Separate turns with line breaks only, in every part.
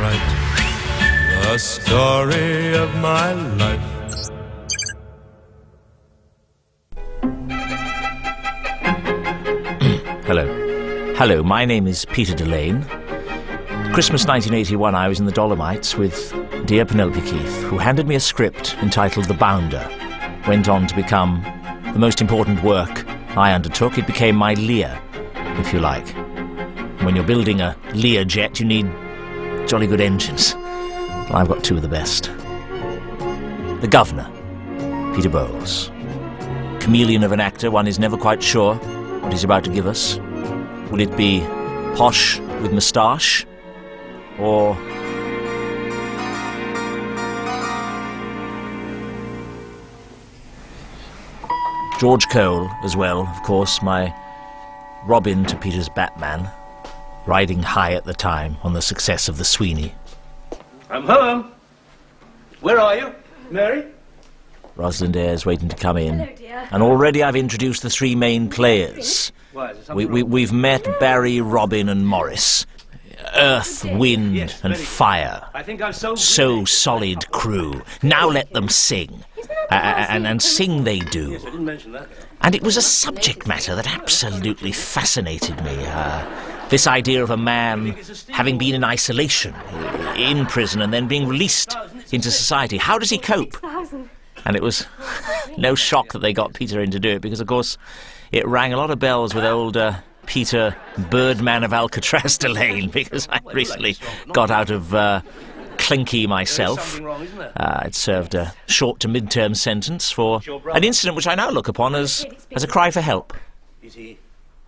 write the story of my life.
Hello, my name is Peter Delane. Christmas 1981, I was in the Dolomites with dear Penelope Keith, who handed me a script entitled The Bounder. Went on to become the most important work I undertook. It became my Lear, if you like. When you're building a Lear jet, you need jolly good engines. Well, I've got two of the best. The Governor, Peter Bowles. Chameleon of an actor, one is never quite sure what he's about to give us. Will it be posh with moustache, or George Cole as well, of course, my Robin to Peter's Batman, riding high at the time on the success of The Sweeney.
I'm home. Where are you, Mary?
Rosalind Ayres waiting to come in. Hello, dear. And already I've introduced the three main players. We've met Barry, Robin and Morris. Earth, wind and fire. So solid crew. Now let them sing. And sing they do. And it was a subject matter that absolutely fascinated me. This idea of a man having been in isolation, in prison, and then being released into society. How does he cope? And it was no shock that they got Peter in to do it, because, of course, it rang a lot of bells with old Peter Birdman of Alcatraz Delane, because I recently got out of Clinky myself. I'd served a short to mid-term sentence for an incident which I now look upon as a cry for help.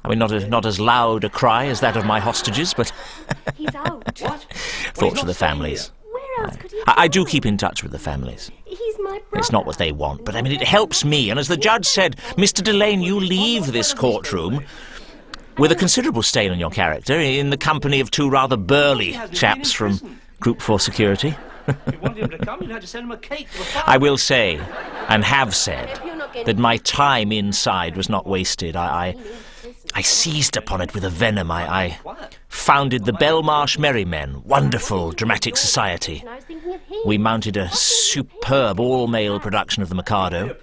I mean, not as loud a cry as that of my hostages, but thoughts for the families. I do keep in touch with the families. It's not what they want, but I mean, it helps me. And as the judge said, Mr. Delane, you leave this courtroom with a considerable stain on your character, in the company of two rather burly chaps from Group 4 Security. I will say, and have said, that my time inside was not wasted. I seized upon it with a venom. I founded the Belmarsh Merrymen, wonderful dramatic society. We mounted a superb all-male production of The Mikado,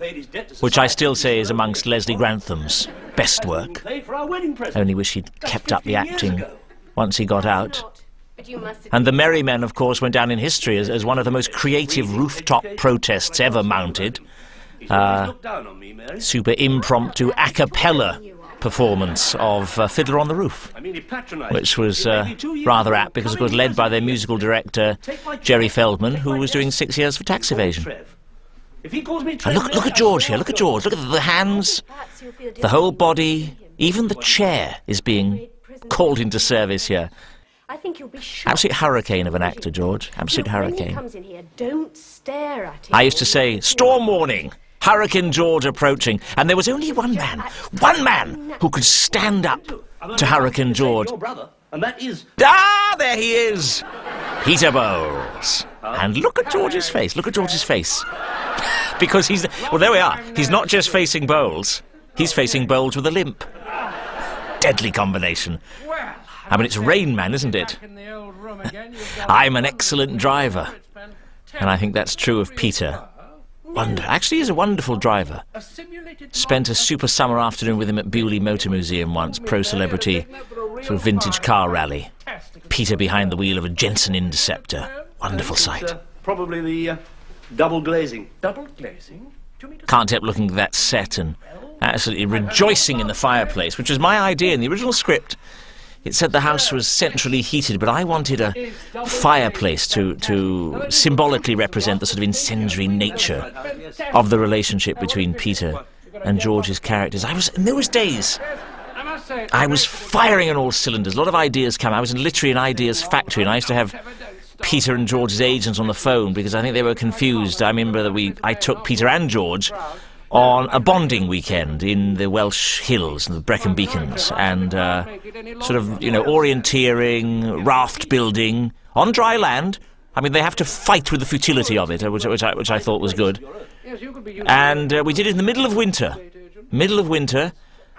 which I still say is amongst Leslie Grantham's best work. Only wish he'd kept up the acting once he got out. And the Merrymen, of course, went down in history as one of the most creative rooftop protests ever mounted. Super impromptu a cappella performance of Fiddler on the Roof, which was rather apt because it was led by their musical director Jerry Feldman, who was doing 6 years for tax evasion. And look at George here, look at George, look at the hands, the whole body, even the chair is being called into service here. Absolute hurricane of an actor, George, absolute hurricane. I used to say, storm warning! Hurricane George approaching, and there was only one man who could stand up to Hurricane George. Ah, there he is! Peter Bowles. And look at George's face, look at George's face. Because he's, well, there we are. He's not just facing Bowles, he's facing Bowles with a limp. Deadly combination. I mean, it's Rain Man, isn't it? I'm an excellent driver. And I think that's true of Peter. Actually, he's a wonderful driver. Spent a super summer afternoon with him at Bewley Motor Museum once, pro-celebrity, sort of vintage car rally. Peter behind the wheel of a Jensen Interceptor. Wonderful sight.
Probably the double glazing. Double glazing?
Can't help looking at that set and absolutely rejoicing in the fireplace, which was my idea in the original script. It said the house was centrally heated, but I wanted a fireplace to symbolically represent the sort of incendiary nature of the relationship between Peter and George's characters. In those days, I was firing on all cylinders. A lot of ideas came. I was literally an ideas factory, and I used to have Peter and George's agents on the phone because I think they were confused. I remember that I took Peter and George on a bonding weekend in the Welsh Hills and the Brecon Beacons, and sort of, you know, orienteering, raft building on dry land. I mean, they have to fight with the futility of it, which I thought was good. And we did it in the middle of winter,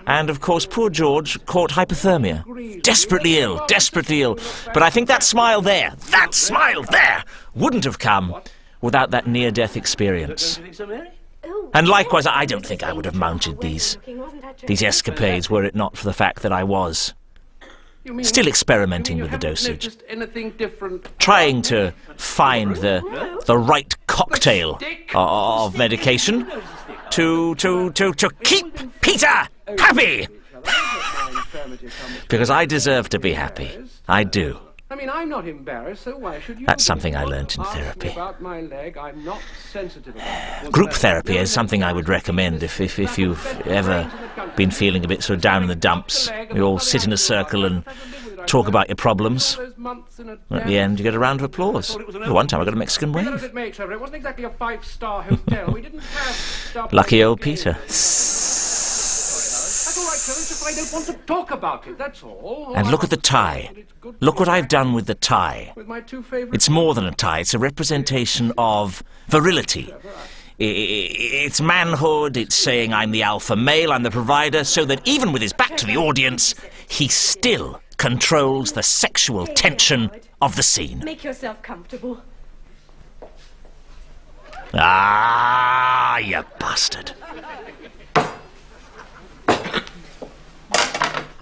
And, of course, poor George caught hypothermia. Desperately ill, desperately ill. But I think that smile there, wouldn't have come without that near-death experience. And likewise, I don't think I would have mounted these escapades were it not for the fact that I was still experimenting with the dosage, trying to find the right cocktail of medication to keep Peter happy. Because I deserve to be happy. I do.
I mean, I'm not embarrassed, so why should you?
That's something I learnt in therapy.
About my leg, I'm not sensitive about it.
Group therapy is something I would recommend if you've ever been feeling a bit sort of down in the dumps. You all sit in a circle and talk about your problems. At the end, you get a round of applause. One time I got a Mexican wave.
It wasn't exactly a 5-star hotel. We didn't have
Lucky old Peter.
I don't want to talk about it, that's all.
And look at the tie. Look what I've done with the tie. It's more than a tie. It's a representation of virility. It's manhood. It's saying I'm the alpha male, I'm the provider, so that even with his back to the audience, he still controls the sexual tension of the scene.
Make yourself comfortable.
Ah, you bastard.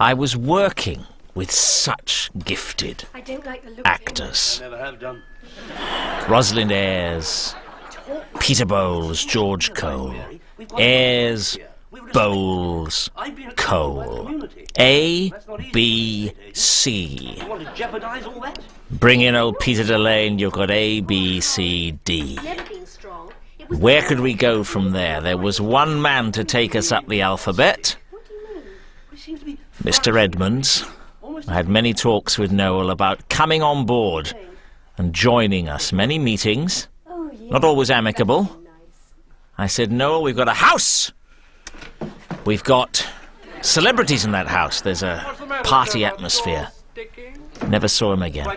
I was working with such gifted actors. Rosalind Ayres, Peter Bowles, George Cole. Ayres, Bowles, Cole. A, B, C. Bring in old Peter Delane, you've got A, B, C, D. Where could we go from there? There was one man to take us up the alphabet. Mr. Edmonds. I had many talks with Noel about coming on board and joining us. Many meetings, not always amicable. I said, Noel, we've got a house. We've got celebrities in that house. There's a party atmosphere. Never saw him again.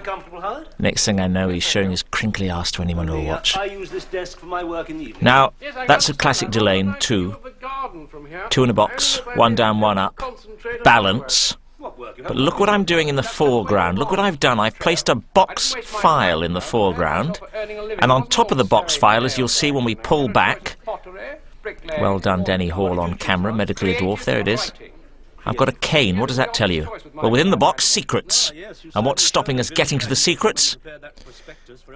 Next thing I know, he's showing his crinkly arse to anyone who'll watch. Now, that's a classic Delane, two in a box, one down, one up, balance. But look what I'm doing in the foreground. Look what I've done. I've placed a box file in the foreground, and on top of the box file, as you'll see when we pull back, well done, Denny Hall on camera, medically a dwarf, there it is. I've got a cane. What does that tell you? Well, within the box, secrets. And what's stopping us getting to the secrets?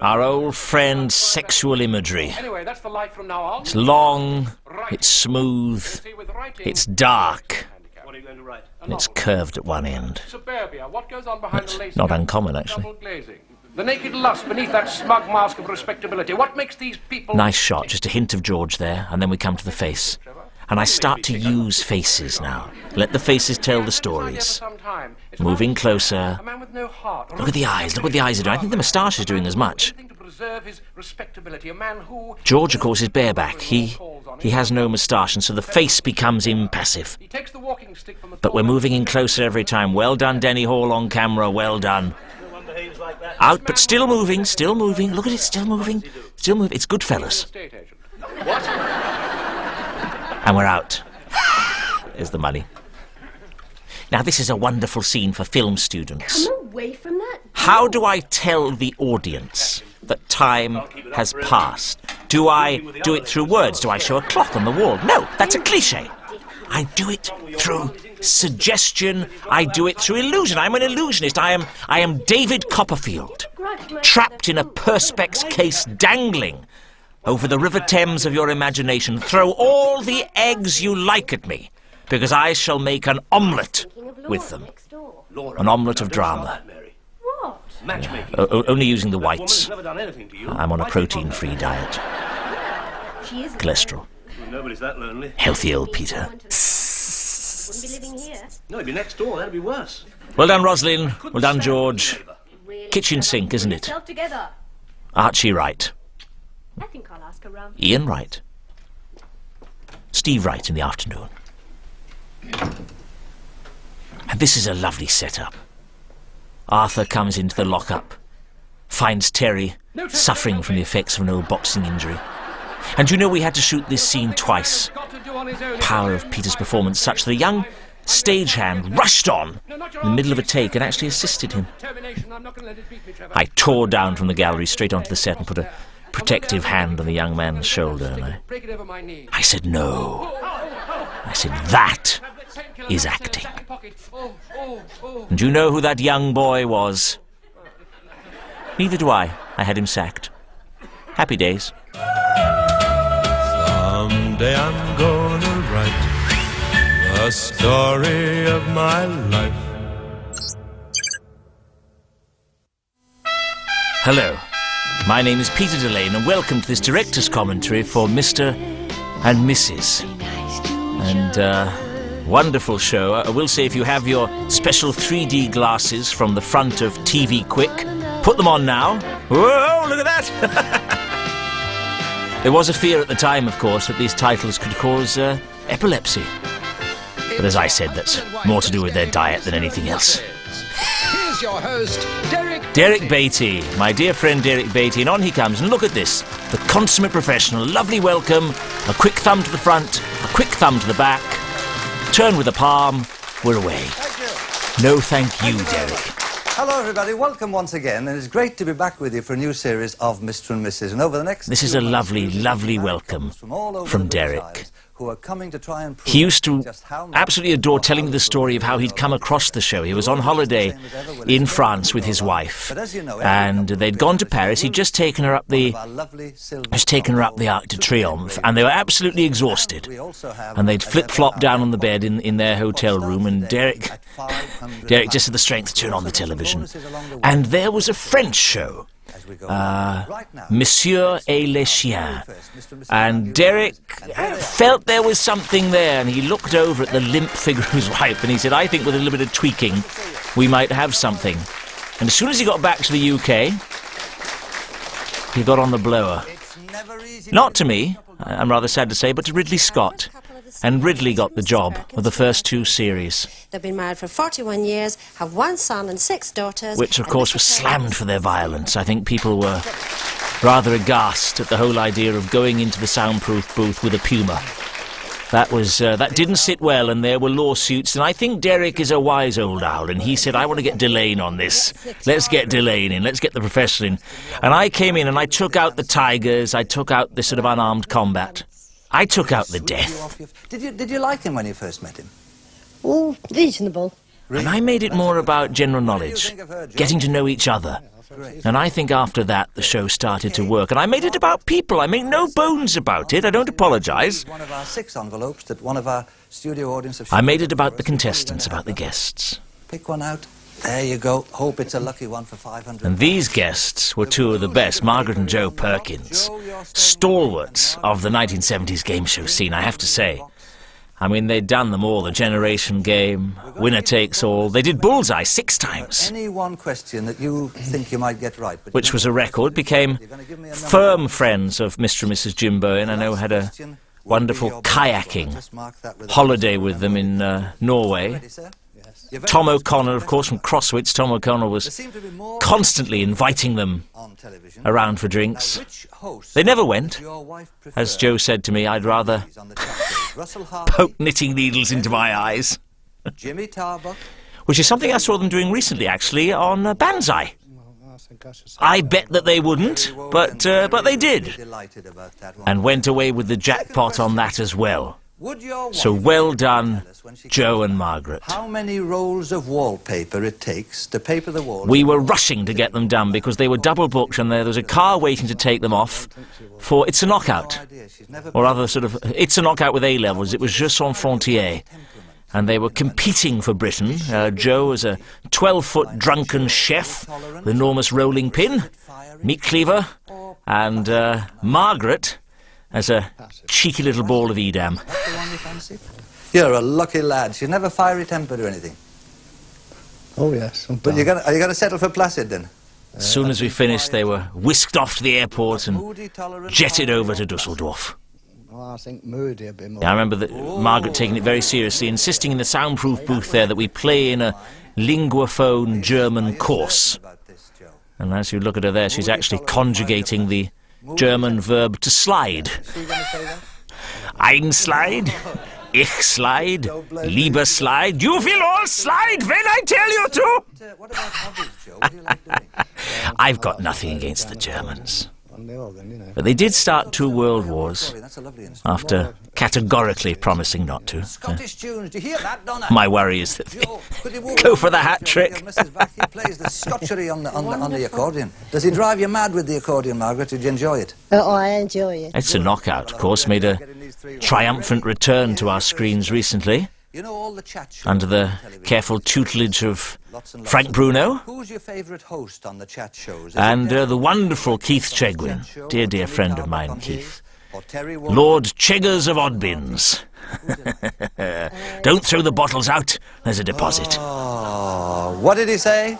Our old friend, sexual imagery. It's long, it's smooth, it's dark, and it's curved at one end. That's not uncommon, actually.
The naked lust beneath that smug mask of respectability. What makes these people...
Nice shot, just a hint of George there, and then we come to the face. And I start to use faces now. Let the faces tell the stories. Moving closer. Look at the eyes, look what the eyes are doing. I think the moustache is doing as much. George, of course, is bareback. He has no moustache, and so the face becomes impassive. But we're moving in closer every time. Well done, Denny Hall on camera, well done. Out, but still moving, still moving. Look at it, still moving, still moving. It's Goodfellas. And we're out. There's the money. Now, this is a wonderful scene for film students.
Come away from that.
How do I tell the audience that time has passed? Do I do it through words? Do I show a clock on the wall? No, that's a cliche. I do it through suggestion. I do it through illusion. I'm an illusionist. I am David Copperfield, trapped in a perspex case, dangling over the River Thames of your imagination. Throw all the eggs you like at me, because I shall make an omelette with them. An omelette of drama. Only using the whites. I'm on a protein-free diet. Cholesterol.
Nobody's that lonely.
Healthy old Peter.
Wouldn't be living here.
No, it'd be next door. That'd be worse.
Well done, Rosalind. Well done, George. Kitchen sink, isn't it? Archie Wright.
I think I'll ask around.
Ian Wright. Steve Wright in the afternoon. And this is a lovely setup. Arthur comes into the lockup, finds Terry suffering from the effects of an old boxing injury. And you know we had to shoot this scene twice. Power of Peter's performance such that a young stagehand rushed on in the middle of a take and actually assisted him. I tore down from the gallery straight onto the set and put a protective hand on the young man's shoulder, and I said, no. I said, that is acting. And you know who that young boy was? Neither do I. I had him sacked. Happy days.
Someday I'm gonna write the story of my life.
Hello, my name is Peter Delane, and welcome to this director's commentary for Mr. and Mrs. And, wonderful show. I will say, if you have your special 3D glasses from the front of TV Quick, put them on now. Whoa, look at that! There was a fear at the time, of course, that these titles could cause epilepsy. But as I said, that's more to do with their diet than anything else.
Here's your host,
Derek Beatty, my dear friend Derek Beatty, and on he comes, and look at this, the consummate professional, lovely welcome, a quick thumb to the front, a quick thumb to the back, turn with a palm, we're away.
Thank you.
No thank you, Derek.
Hello everybody, welcome once again, and it's great to be back with you for a new series of Mr. and Mrs. And over the next
This is a lovely, lovely welcome from Derek.
Who are coming to try and
He used to absolutely adore telling me the story of how he'd come across the show. He was on holiday in France with his wife, and they'd gone to Paris. He'd just taken her up the Arc de Triomphe, and they were absolutely exhausted. And they'd flip-flop down on the bed in their hotel room, and Derek just had the strength to turn on the television. And there was a French show. Monsieur et les Chiens, and Derek felt there was something there, and he looked over at the limp figure of his wife and he said, I think with a little bit of tweaking we might have something. And as soon as he got back to the UK, he got on the blower. Not to me, I'm rather sad to say, but to Ridley Scott. And Ridley got the job of the first two series.
They've been married for 41 years, have one son and 6 daughters. Which,
of course, was slammed for their violence. I think people were rather aghast at the whole idea of going into the soundproof booth with a Puma. That didn't sit well, and there were lawsuits, and I think Derek is a wise old owl, and he said, I want to get Delane on this. Let's get Delane in, let's get the professional in. And I came in and I took out the tigers, I took out the sort of unarmed combat. I took out the death.
Did you like him when you first met him?
Oh, reasonable.
And I made it more about general knowledge, getting to know each other. And I think after that the show started to work. And I made it about people. I make no bones about it. I don't apologise. I made it about the contestants, about the guests.
Pick one out. There you go. Hope it's a lucky one for 500.
And these guests were two of the best, Margaret and Joe Perkins, stalwarts of the 1970s game show scene, I have to say. I mean, they'd done them all, the Generation Game, Winner Takes All. They did Bullseye 6 times.
Any one question that you think you might get right.
Which was a record, became firm friends of Mr. and Mrs. Jimbo, and I know had a wonderful kayaking holiday with them in Norway. Tom O'Connor, of course, from Crosswits. Tom O'Connor was constantly inviting them around for drinks. They never went. As Joe said to me, I'd rather poke knitting needles into my eyes. Which is something I saw them doing recently, actually, on Banzai. I bet that they wouldn't, but they did. And went away with the jackpot on that as well. So well done, Joe and Margaret.
How many rolls of wallpaper it takes to paper the wall?
We were rushing to get them done because they were double booked, and there was a car waiting to take them off for It's a Knockout, or other sort of It's a Knockout with A-levels. It was Jeux Sans Frontières, and they were competing for Britain. Joe as a 12-foot drunken chef with enormous rolling pin, meat cleaver, and Margaret as a cheeky little ball of Edam.
You're a lucky lad. She's never fiery-tempered or anything.
Oh, yes.
But are you going to settle for Placid, then?
As soon as we finished, they were whisked off to the airport and jetted over to Dusseldorf.
I think moody a bit more.
I remember that Margaret taking it very seriously, insisting in the soundproof booth there that we play in a linguaphone German course. And as you look at her there, she's actually conjugating the German verb to slide. Einslide, Ich slide, lieber slide. You will all slide when I tell you to.
What about hobbies, Joe? What do you like doing?
I've got nothing against the Germans.
On the organ, you know.
But they did start 2 world wars
Sorry, that's a lovely instrument.
after categorically promising not to.
Scottish tunes, do you hear that, Donna?
My worry is that
Joe, could you walk
go
over
for the
and
hat
show
trick.
Mrs. Back? He plays the Scotchery on the accordion. Does he drive you mad with the accordion, Margaret? Did you enjoy it?
Oh, I enjoy it.
It's a knockout, of course, made a triumphant return to our screens recently,
You know all the chat shows
under the
on television.
careful tutelage of
Lots and lots
Frank
of-
Bruno
Who's your favourite host on the chat shows? Is
and
it
the wonderful Keith
Chat
Chegwin,
Show,
dear,
or
dear
Jimmy
friend of
Tarbuck
mine,
on
Keith.
his, or Terry Wogan?
Lord Cheggers of Oddbins. Don't throw the bottles out, there's a deposit.
Oh, what did he say?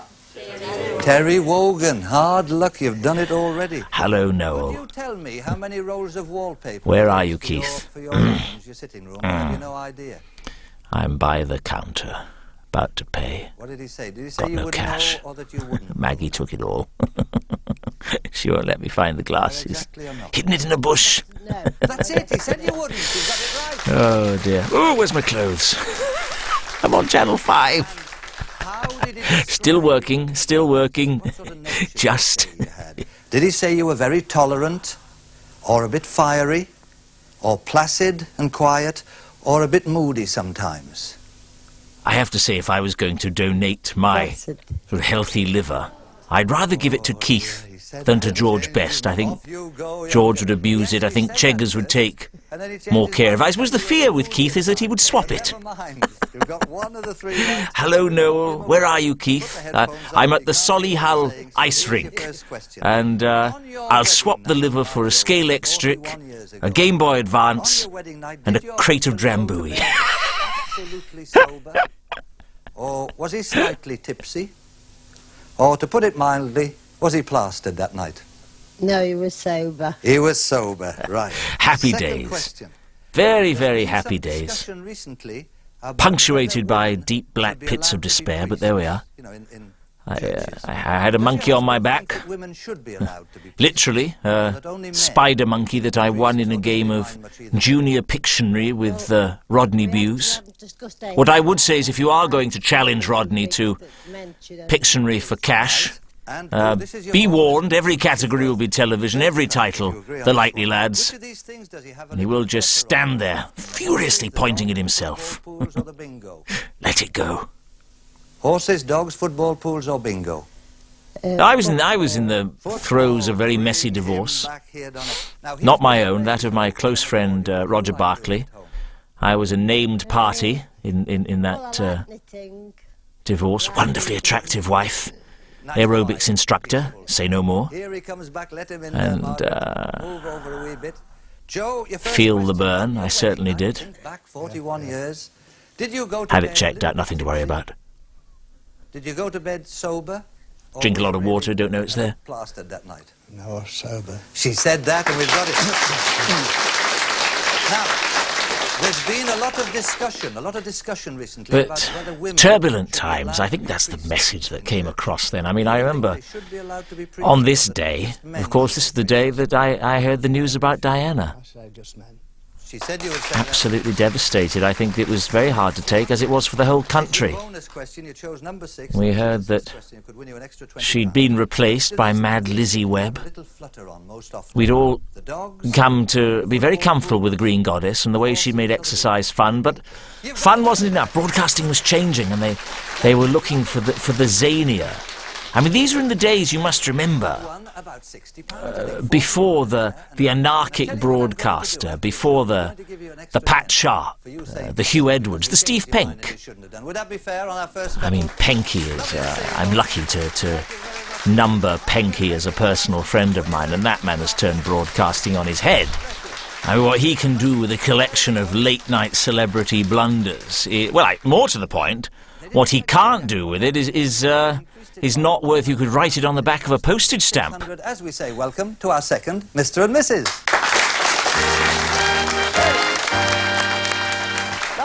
Terry Wogan. Hard luck, you've done it already.
Hello,
Could
Noel.
you tell me how many rolls of wallpaper?
Where are you,
for your-
Keith?
For your rooms, your sitting room. I have no idea.
I'm by the counter, about to pay.
What did he say? Did he say
Got
you
no
would
cash.
know or that you wouldn't?
Maggie took it all. She won't let me find the glasses.
Exactly or not?
Hidden it in a bush.
No.
That's it. He said you wouldn't. You got it right.
Oh, dear. Oh, where's my clothes? I'm on Channel 5.
How did he describe
Still working, still working.
what sort of nature
Just.
you had? Did he say you were very tolerant, or a bit fiery, or placid and quiet, or a bit moody sometimes?
I have to say, if I was going to donate my
That's it.
sort of healthy liver, I'd rather give it to Keith than to George Best. I think
Off you go,
George
young
would abuse it. I think Cheggers would take more care of it. I suppose the fear with Keith is that he would swap it.
Never mind. You've got one of the 3 rights.
Hello, Noel. Where are you, Keith? I'm at the Solihull ice rink. And I'll swap the liver for a Scale Extric, a Game Boy Advance, and a crate of Drambuie.
Absolutely sober? Or was he slightly tipsy? Or, to put it mildly, was he plastered that night?
No, he was sober.
He was sober, right.
Happy
Second
days.
question.
Very,
There's
very
been
happy
some
days.
discussion recently about
Punctuated
whether
by
women
deep black
should be
pits of
allowed to be
despair, but there we are.
priests, you know, in
I
churches.
had a
Does
monkey
your
on my
husband think
back.
that women should be allowed to be priests?
Literally, a
That only men
spider monkey that I won in a game of junior Pictionary with Rodney Buse. What I would say is if you are going to challenge Rodney to Pictionary for cash,
And this is your
be
moment.
warned, every category will be television, every title,
You agree on
The
this
Likely
one.
Lads.
Which of these things does he have
And he will just stand there, furiously pointing at himself.
Pools or the bingo?
Let it go.
Horses, dogs, football, pools or bingo?
I was in the throes of a very messy divorce. Not my own, that of my close friend Roger Barclay. I was a named party in that divorce. Wonderfully attractive wife, aerobics instructor, say no more.
Here he comes back, let him in
And,
move over a wee bit. Joe, your first
feel the
question,
burn,
on your
I certainly
wedding night,
did.
think back 41 years. Did you go to
Had
bed
it checked out, nothing to worry about.
Did you go to bed sober? Or
Drink a
were
lot
you
of
really
water, don't know it's there.
Plastered that night.
No, sober.
She said that, and we've got it. Now, there's been a lot of discussion recently about
But
whether women
turbulent
should be
times,
allowed
I
to
think
be
that's the
priests.
message that came across then. I mean, I remember
They should be allowed to be priests,
on this
or that
day,
just men
of course, this is
should
the
be
day
priests.
that I heard the news about Diana.
I say just men.
She said you would say that.
Absolutely devastated. I think it was very hard to take, as it was for the whole country.
Bonus question, you chose number 6.
We heard that
Question could win you an extra 20
she'd
pounds.
been replaced by Mad Lizzie Webb.
Little flutter on most often.
We'd all
The dogs.
come to be very comfortable with the Green Goddess and the way she'd made exercise fun, but fun wasn't enough. Broadcasting was changing, and they were looking for the zania. I mean, these were in the days, you must remember,
Won about 60 pounds.
before the anarchic broadcaster, before the Pat Sharp, the Hugh Edwards, the Steve Penk.
Would that be fair on our first
I mean, Penky is... I'm lucky to number Penky as a personal friend of mine, and that man has turned broadcasting on his head. I mean, what he can do with a collection of late-night celebrity blunders... more to the point, what he can't do with it is not worth you could write it on the back of a postage stamp.
As we say, welcome to our second Mr. and Mrs.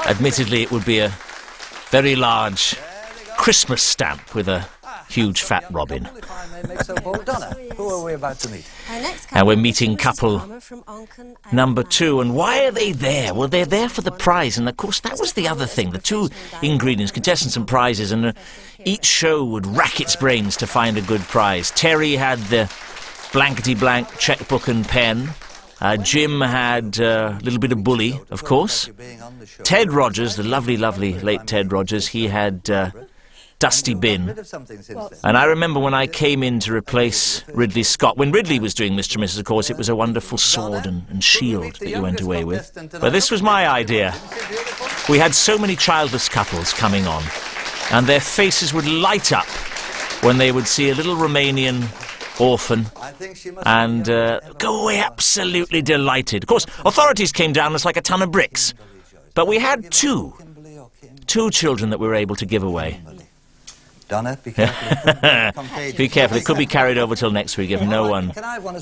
Admittedly, it would be a very large Christmas stamp with a huge fat Robin.
If I may make so bold, Donna, who are we about to meet?
And we're meeting couple number 2. And why are they there? Well, they're there for the prize. And, of course, that was the other thing. The 2 ingredients, contestants and prizes. And each show would rack its brains to find a good prize. Terry had the blankety-blank checkbook and pen. Jim had a little bit of bully, of course. Ted Rogers, the lovely, lovely late Ted Rogers, he had Dusty Bin. And I remember when I came in to replace Ridley Scott, when Ridley was doing Mr. and Mrs., of course, it was a wonderful sword and shield that you went away with. But this was my idea. We had so many childless couples coming on, and their faces would light up when they would see a little Romanian orphan and go away absolutely delighted. Of course, authorities came down as like a ton of bricks. But we had two children that we were able to give away.
Donna, be careful.
Be careful, it could be carried over till next week if no one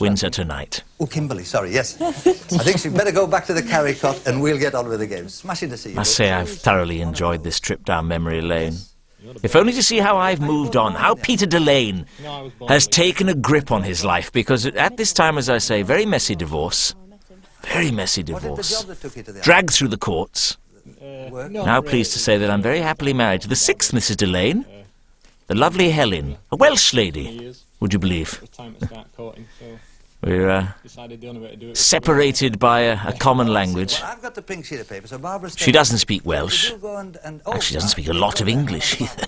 wins her tonight.
Oh, Kimberly, sorry, yes. I think she'd better go back to the carry cot and we'll get on with the game. Smashing to see you.
I say I've thoroughly enjoyed this trip down memory lane. If only to see how I've moved on, how Peter Delane has taken a grip on his life, because at this time, as I say, very messy divorce. Very messy divorce. Dragged through the courts. Now pleased to say that I'm very happily married to the 6th Mrs. Delane, the lovely Helen, a Welsh lady, would you believe? We're separated by a common language. She doesn't speak Welsh. Actually, she doesn't speak a lot of English either.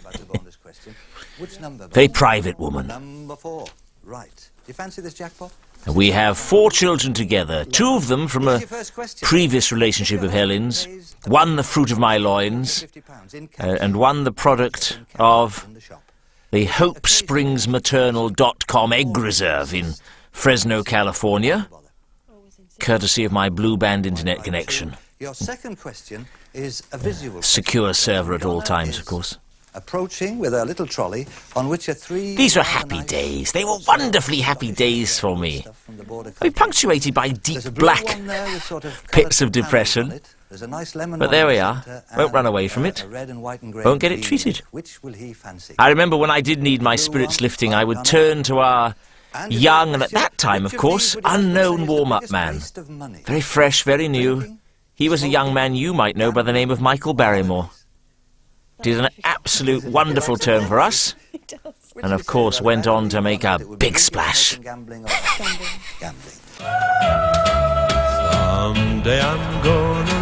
Very private woman. And we have 4 children together, 2 of them from a previous relationship of Helen's, 1 the fruit of my loins, and 1 the product of the HopeSpringsMaternal.com egg reserve in Fresno, California, courtesy of my blue band internet connection.
Your second question is a visual.
Secure server at all times, of course.
Approaching with a little trolley on which are 3...
These were happy days. They were wonderfully happy days for me. I mean, punctuated by deep black pits of depression. But there we are. Won't run away from it. Won't get it treated. I remember when I did need my spirits lifting, I would turn to our young, and at that time, of course, unknown warm-up man. Very fresh, very new. He was a young man you might know by the name of Michael Barrymore. Did an absolute wonderful turn for us, and of course went on to make a big splash.
Someday I'm gonna